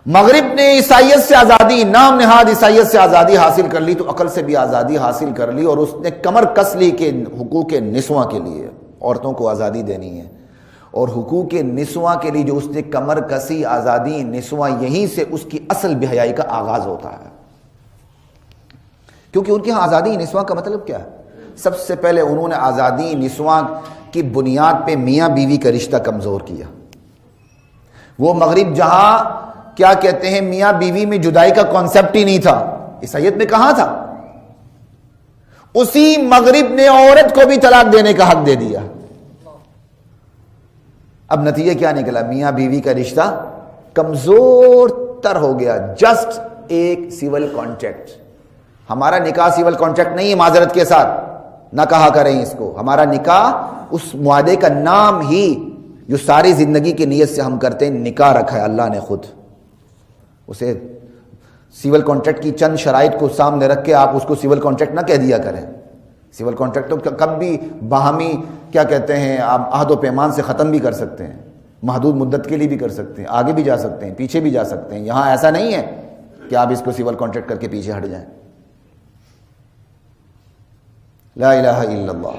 مغرب نے عیسائیت سے آزادی، نام نہاد عیسائیت سے آزادی حاصل کر لی تو عقل سے بھی آزادی حاصل کر لی، اور اس نے کمر کس لی کہ حقوق نسواں کے لیے عورتوں کو آزادی دینی ہے، اور حقوق نسواں کے لیے جو اس نے کمر کسی آزادی نسواں، یہیں سے اس کی اصل بے حیائی کا آغاز ہوتا ہے، کیونکہ ان کے ہاں آزادی نسواں کا مطلب کیا ہے؟ سب سے پہلے انہوں نے آزادی نسواں کی بنیاد پہ میاں بیوی کا رشتہ کمزور کیا۔ وہ مغرب جہاں کیا کہتے ہیں میاں بیوی میں جدائی کا کانسیپٹ ہی نہیں تھا، عیسائیت میں کہاں تھا، اسی مغرب نے عورت کو بھی طلاق دینے کا حق دے دیا۔ اب نتیجہ کیا نکلا؟ میاں بیوی کا رشتہ کمزور تر ہو گیا، جسٹ ایک سیول کانٹریکٹ۔ ہمارا نکاح سیول کانٹریکٹ نہیں ہے، معذرت کے ساتھ نہ کہا کریں اس کو، ہمارا نکاح اس معاہدے کا نام ہی جو ساری زندگی کی نیت سے ہم کرتے ہیں نکاح رکھا ہے اللہ نے خود، اسے سیول کانٹریکٹ کی چند شرائط کو سامنے رکھ کے آپ اس کو سیول کانٹریکٹ نہ کہہ دیا کریں۔ سیول کانٹریکٹ تو کب بھی باہمی کیا کہتے ہیں آپ عہد و پیمان سے ختم بھی کر سکتے ہیں، محدود مدت کے لیے بھی کر سکتے ہیں، آگے بھی جا سکتے ہیں، پیچھے بھی جا سکتے ہیں۔ یہاں ایسا نہیں ہے کہ آپ اس کو سیول کانٹریکٹ کر کے پیچھے ہٹ جائیں۔ لا الہ الا اللہ،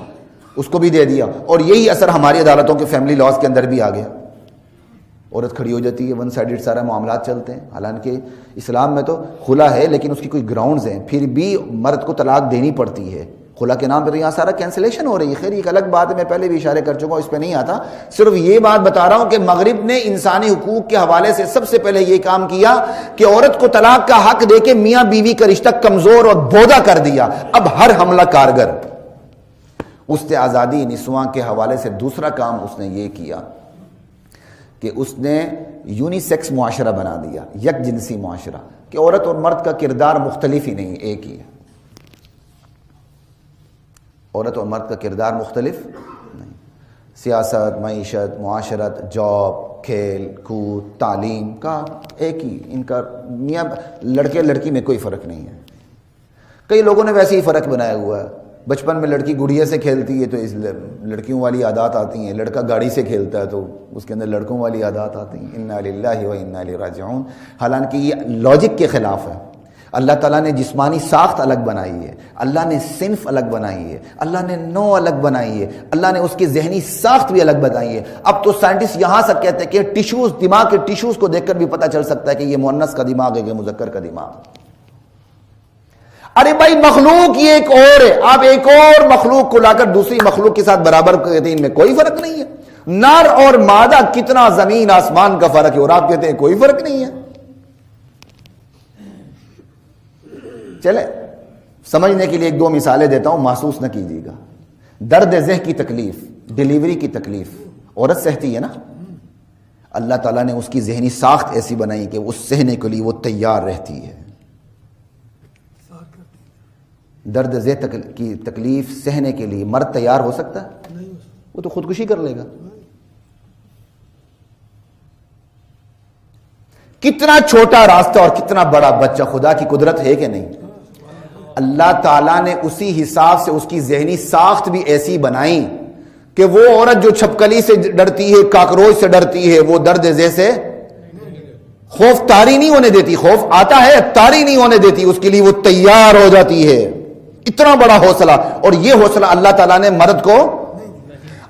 اس کو بھی دے دیا، اور یہی اثر ہماری عدالتوں کے فیملی لاز کے اندر بھی آ گیا۔ عورت کھڑی ہو جاتی ہے، ون سائیڈڈ سارا معاملات چلتے ہیں، حالانکہ اسلام میں تو خلا ہے لیکن اس کی کوئی گراؤنڈز ہیں، پھر بھی مرد کو طلاق دینی پڑتی ہے خلا کے نام پہ، تو یہاں سارا کینسلیشن ہو رہی ہے۔ خیر ایک الگ بات ہے، میں پہلے بھی اشارے کر چکا ہوں، اس پہ نہیں آتا، صرف یہ بات بتا رہا ہوں کہ مغرب نے انسانی حقوق کے حوالے سے سب سے پہلے یہ کام کیا کہ عورت کو طلاق کا حق دے کے میاں بیوی کا رشتہ کمزور اور بودا کر دیا۔ اب ہر حملہ کارگر۔ اس نے آزادی نسواں کے حوالے سے دوسرا کام اس نے یہ کیا کہ اس نے یونی سیکس معاشرہ بنا دیا، یک جنسی معاشرہ، کہ عورت اور مرد کا کردار مختلف ہی نہیں، ایک ہی ہے۔ عورت اور مرد کا کردار مختلف نہیں، سیاست، معیشت، معاشرت، جاب، کھیل کود، تعلیم کا ایک ہی، ان کا میاں لڑکے لڑکی میں کوئی فرق نہیں ہے۔ کئی لوگوں نے ویسے ہی فرق بنایا ہوا ہے، بچپن میں لڑکی گڑیا سے کھیلتی ہے تو اس لڑکیوں والی عادات آتی ہیں، لڑکا گاڑی سے کھیلتا ہے تو اس کے اندر لڑکوں والی عادات آتی ہیں۔ انا للہ و انا الیہ راجعون۔ حالانکہ یہ لاجک کے خلاف ہے۔ اللہ تعالیٰ نے جسمانی ساخت الگ بنائی ہے، اللہ نے صنف الگ بنائی ہے، اللہ نے نوع الگ بنائی ہے، اللہ نے اس کی ذہنی ساخت بھی الگ بنائی ہے۔ اب تو سائنٹسٹ یہاں سے کہتے ہیں کہ ٹیشوز، دماغ کے ٹیشوز کو دیکھ کر بھی پتہ چل سکتا ہے کہ یہ مؤنث کا دماغ ہے کہ مذکر کا دماغ ہے۔ ارے بھائی مخلوق یہ ایک اور ہے، آپ ایک اور مخلوق کو لا کر دوسری مخلوق کے ساتھ برابر کہتے ہیں ان میں کوئی فرق نہیں ہے۔ نر اور مادہ کتنا زمین آسمان کا فرق ہے، اور آپ کہتے ہیں کوئی فرق نہیں ہے۔ چلے سمجھنے کے لیے ایک دو مثالیں دیتا ہوں، محسوس نہ کیجیے گا۔ درد ذہ کی تکلیف، ڈیلیوری کی تکلیف عورت سہتی ہے نا، اللہ تعالیٰ نے اس کی ذہنی ساخت ایسی بنائی کہ اس سہنے کے لیے وہ تیار رہتی ہے۔ درد ذہ کی تکلیف سہنے کے لیے مرد تیار ہو سکتا ہے؟ وہ تو خودکشی کر لے گا۔ کتنا چھوٹا راستہ اور کتنا بڑا بچہ، خدا کی قدرت ہے کہ نہیں؟ اللہ تعالیٰ نے اسی حساب سے اس کی ذہنی ساخت بھی ایسی بنائی کہ وہ عورت جو چھپکلی سے ڈرتی ہے، کاکروچ سے ڈرتی ہے، وہ درد ذہ سے خوف طاری نہیں ہونے دیتی، خوف آتا ہے طاری نہیں ہونے دیتی، اس کے لیے وہ تیار ہو جاتی ہے۔ اتنا بڑا حوصلہ، اور یہ حوصلہ اللہ تعالیٰ نے مرد کو۔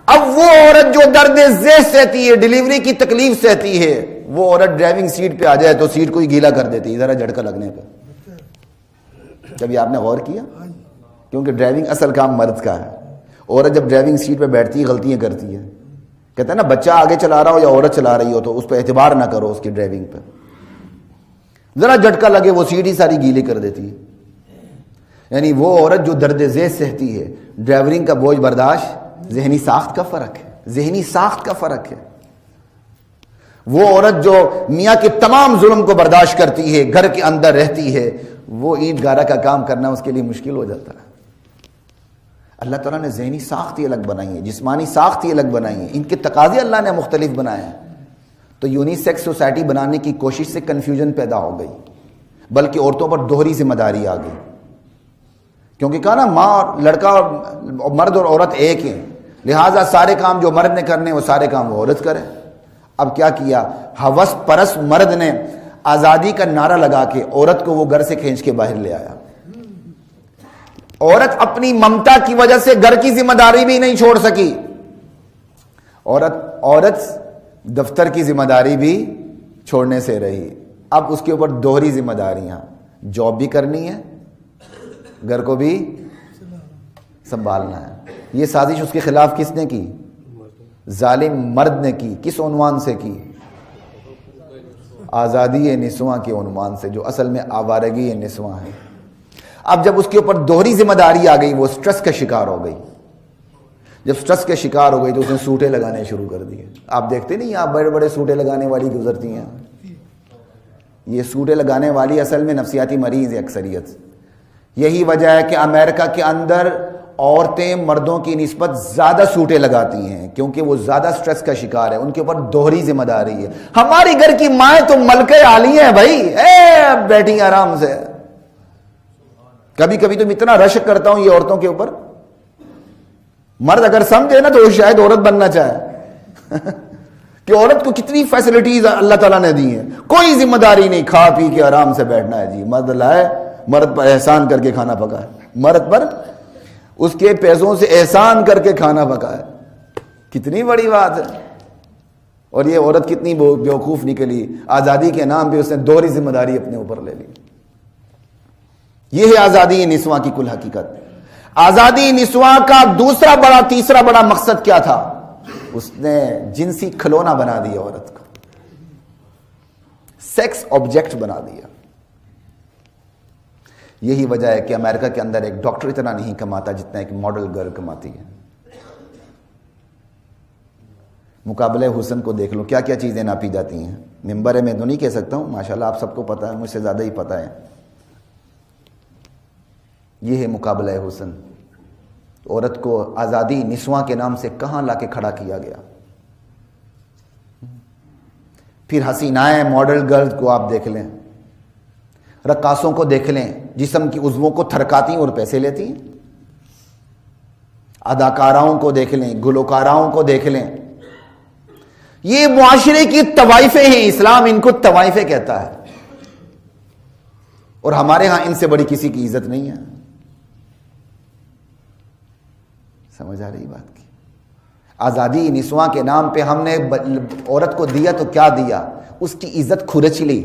اب وہ عورت جو درد ذہ سہتی ہے، ڈیلیوری کی تکلیف سہتی ہے، وہ عورت ڈرائیونگ سیٹ پہ آ جائے تو سیٹ کو ہی گیلا کر دیتی ہے ذرا جھٹکا لگنے پہ۔ کبھی آپ نے غور کیا؟ کیونکہ ڈرائیونگ اصل کام مرد کا ہے۔ عورت جب ڈرائیونگ سیٹ پہ بیٹھتی ہے غلطیاں کرتی ہے، کہتے ہیں نا بچہ آگے چلا رہا ہو یا عورت چلا رہی ہو تو اس پہ اعتبار نہ کرو، اس کی ڈرائیونگ پہ ذرا جھٹکا لگے وہ سیٹ ہی ساری گیلی کر دیتی ہے۔ یعنی وہ عورت جو درد ذہ سہتی ہے، ڈرائیورنگ کا بوجھ برداشت، ذہنی ساخت کا فرق ہے، ذہنی ساخت کا فرق ہے۔ وہ عورت جو میاں کے تمام ظلم کو برداشت کرتی ہے، گھر کے اندر رہتی ہے، وہ اینٹ گارا کا کام کرنا اس کے لیے مشکل ہو جاتا ہے۔ اللہ تعالیٰ نے ذہنی ساخت ہی الگ بنائی ہے، جسمانی ساخت ہی الگ بنائی ہے، ان کے تقاضے اللہ نے مختلف بنائے ہیں۔ تو یونی سیکس سوسائٹی بنانے کی کوشش سے کنفیوژن پیدا ہو گئی، بلکہ عورتوں پر دوہری ذمہ داری آ گئی، کیونکہ کہا نا ماں لڑکا مرد اور عورت ایک ہیں، لہٰذا سارے کام جو مرد نے کرنے وہ سارے کام وہ عورت کرے۔ اب کیا کیا، ہوس پرست مرد نے آزادی کا نعرہ لگا کے عورت کو وہ گھر سے کھینچ کے باہر لے آیا. عورت اپنی ممتا کی وجہ سے گھر کی ذمہ داری بھی نہیں چھوڑ سکی. عورت دفتر کی ذمہ داری بھی چھوڑنے سے رہی. اب اس کے اوپر دوہری ذمہ داریاں, جاب بھی کرنی ہے, گھر کو بھی سنبھالنا ہے. یہ سازش اس کے خلاف کس نے کی؟ ظالم مرد نے کی. کس عنوان سے کی؟ آزادی نسواں کے عنوان سے, جو اصل میں آوارگی نسواں ہے. اب جب اس کے اوپر دوہری ذمہ داری آ گئی, وہ سٹریس کا شکار ہو گئی. جب سٹریس کے شکار ہو گئی تو اس نے سوٹے لگانے شروع کر دیے. آپ دیکھتے نہیں, آپ بڑے بڑے سوٹے لگانے والی گزرتی ہیں. یہ سوٹے لگانے والی اصل میں نفسیاتی مریض ہے اکثریت. یہی وجہ ہے کہ امریکہ کے اندر عورتیں مردوں کی نسبت زیادہ سوٹے لگاتی ہیں, کیونکہ وہ زیادہ سٹریس کا شکار ہے. ان کے اوپر دوہری ذمہ داری ہے. ہماری گھر کی مائیں تو ملکہ عالی ہیں بھائی, بیٹھی آرام سے. کبھی کبھی تو میں اتنا رشک کرتا ہوں یہ عورتوں کے اوپر. مرد اگر سمجھے نا تو شاید عورت بننا چاہے کہ عورت کو کتنی فیسلٹیز اللہ تعالیٰ نے دی ہیں. کوئی ذمہ داری نہیں, کھا پی کے آرام سے بیٹھنا ہے. جی مرد لائے, مرد پر احسان کر کے کھانا پکائے, مرد پر اس کے پیسوں سے احسان کر کے کھانا پکائے. کتنی بڑی بات ہے. اور یہ عورت کتنی بیوقوف نکلی, آزادی کے نام پہ اس نے دوہری ذمہ داری اپنے اوپر لے لی. یہ ہے آزادی نسواں کی کل حقیقت. آزادی نسواں کا تیسرا بڑا مقصد کیا تھا؟ اس نے جنسی کھلونا بنا دیا عورت کو, سیکس آبجیکٹ بنا دیا. یہی وجہ ہے کہ امریکہ کے اندر ایک ڈاکٹر اتنا نہیں کماتا جتنا ایک ماڈل گرل کماتی ہے. مقابلہ حسن کو دیکھ لو, کیا کیا چیزیں ناپی جاتی ہیں. ممبر میں تو نہیں کہہ سکتا ہوں, ماشاءاللہ آپ سب کو پتا ہے, مجھ سے زیادہ ہی پتا ہے. یہ ہے مقابلہ حسن. عورت کو آزادی نسواں کے نام سے کہاں لا کے کھڑا کیا گیا. پھر حسینائیں ماڈل گرلز کو آپ دیکھ لیں, رقاصوں کو دیکھ لیں, جسم کی عضووں کو تھرکاتی ہیں اور پیسے لیتی ہیں. اداکاراؤں کو دیکھ لیں, گلوکاراؤں کو دیکھ لیں. یہ معاشرے کی طوائفیں ہیں. اسلام ان کو طوائفیں کہتا ہے, اور ہمارے ہاں ان سے بڑی کسی کی عزت نہیں ہے. سمجھ آ رہی بات کی؟ آزادی نسواں کے نام پہ ہم نے عورت کو دیا تو کیا دیا؟ اس کی عزت کھرچ لی.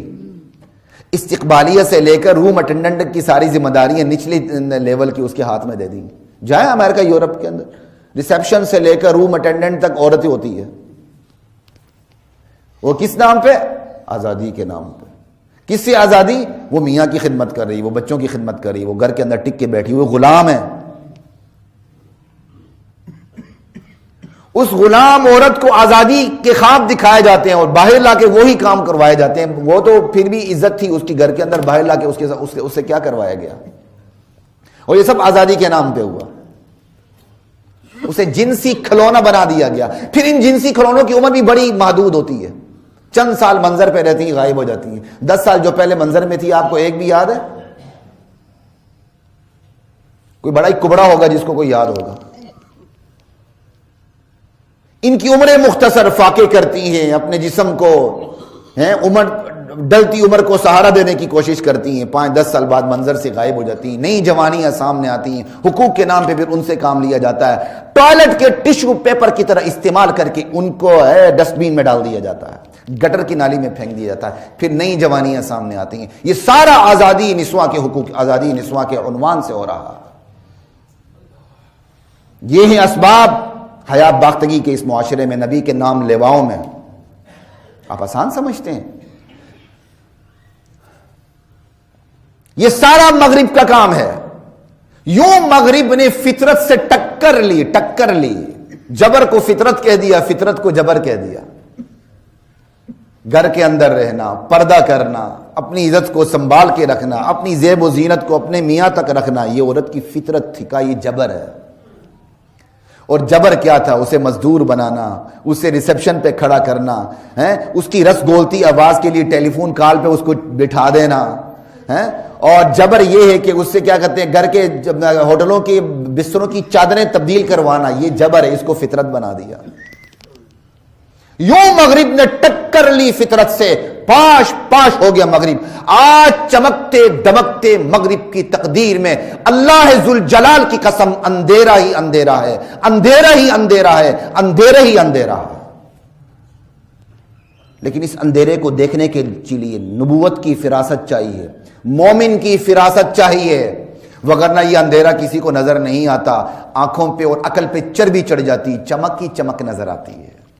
استقبالیہ سے لے کر روم اٹینڈنٹ کی ساری ذمہ داریاں نچلی لیول کی اس کے ہاتھ میں دے دی. جائیں امریکہ یورپ کے اندر, ریسیپشن سے لے کر روم اٹینڈنٹ تک عورت ہی ہوتی ہے. وہ کس نام پہ؟ آزادی کے نام پہ. کس سے آزادی؟ وہ میاں کی خدمت کر رہی, وہ بچوں کی خدمت کر رہی, وہ گھر کے اندر ٹک کے بیٹھی, وہ غلام ہے. اس غلام عورت کو آزادی کے خواب دکھائے جاتے ہیں اور باہر لا کے وہی کام کروائے جاتے ہیں. وہ تو پھر بھی عزت تھی اس کی گھر کے اندر, باہر لا کے اس سے کیا کروایا گیا. اور یہ سب آزادی کے نام پہ ہوا. اسے جنسی کھلونا بنا دیا گیا. پھر ان جنسی کھلونوں کی عمر بھی بڑی محدود ہوتی ہے. چند سال منظر پہ رہتی ہیں, غائب ہو جاتی ہیں. 10 سال جو پہلے منظر میں تھی, آپ کو ایک بھی یاد ہے؟ کوئی بڑا ہی کبڑا ہوگا جس کو کوئی یاد ہوگا. ان کی عمریں مختصر, فاقے کرتی ہیں اپنے جسم کو, عمر ڈلتی عمر کو سہارا دینے کی کوشش کرتی ہیں. 5-10 سال بعد منظر سے غائب ہو جاتی ہیں. نئی جوانیاں سامنے آتی ہیں. حقوق کے نام پہ پھر ان سے کام لیا جاتا ہے. ٹوائلٹ کے ٹشو پیپر کی طرح استعمال کر کے ان کو ڈسٹ بین میں ڈال دیا جاتا ہے, گٹر کی نالی میں پھینک دیا جاتا ہے. پھر نئی جوانیاں سامنے آتی ہیں. یہ سارا آزادی نسواں کے حقوق, آزادی نسواں کے عنوان سے ہو رہا. یہ ہیں اسباب حیات باختگی کے اس معاشرے میں, نبی کے نام لیواؤں میں. آپ آسان سمجھتے ہیں؟ یہ سارا مغرب کا کام ہے. یوں مغرب نے فطرت سے ٹکر لی. جبر کو فطرت کہہ دیا, فطرت کو جبر کہہ دیا. گھر کے اندر رہنا, پردہ کرنا, اپنی عزت کو سنبھال کے رکھنا, اپنی زیب و زینت کو اپنے میاں تک رکھنا, یہ عورت کی فطرت تھی. کا یہ جبر ہے. اور جبر کیا تھا؟ اسے مزدور بنانا, اسے ریسیپشن پہ کھڑا کرنا, اس کی رس گولتی آواز کے لیے ٹیلی فون کال پہ اس کو بٹھا دینا. اور جبر یہ ہے کہ اس سے کیا کہتے ہیں, گھر کے ہوٹلوں کے بستروں کی چادریں تبدیل کروانا. یہ جبر ہے, اس کو فطرت بنا دیا. یوں مغرب نے ٹکر لی فطرت سے, پاش پاش ہو گیا مغرب. آج چمکتے دمکتے مغرب کی تقدیر میں اللہ ذوالجلال کی قسم اندھیرا ہی اندھیرا ہے, اندھیرا ہی اندھیرا ہے, اندھیرا ہی اندھیرا ہے. لیکن اس اندھیرے کو دیکھنے کے لیے نبوت کی فراست چاہیے, مومن کی فراست چاہیے, وگرنہ یہ اندھیرا کسی کو نظر نہیں آتا. آنکھوں پہ اور عقل پہ چربی چڑھ جاتی, چمک کی چمک نظر آتی ہے.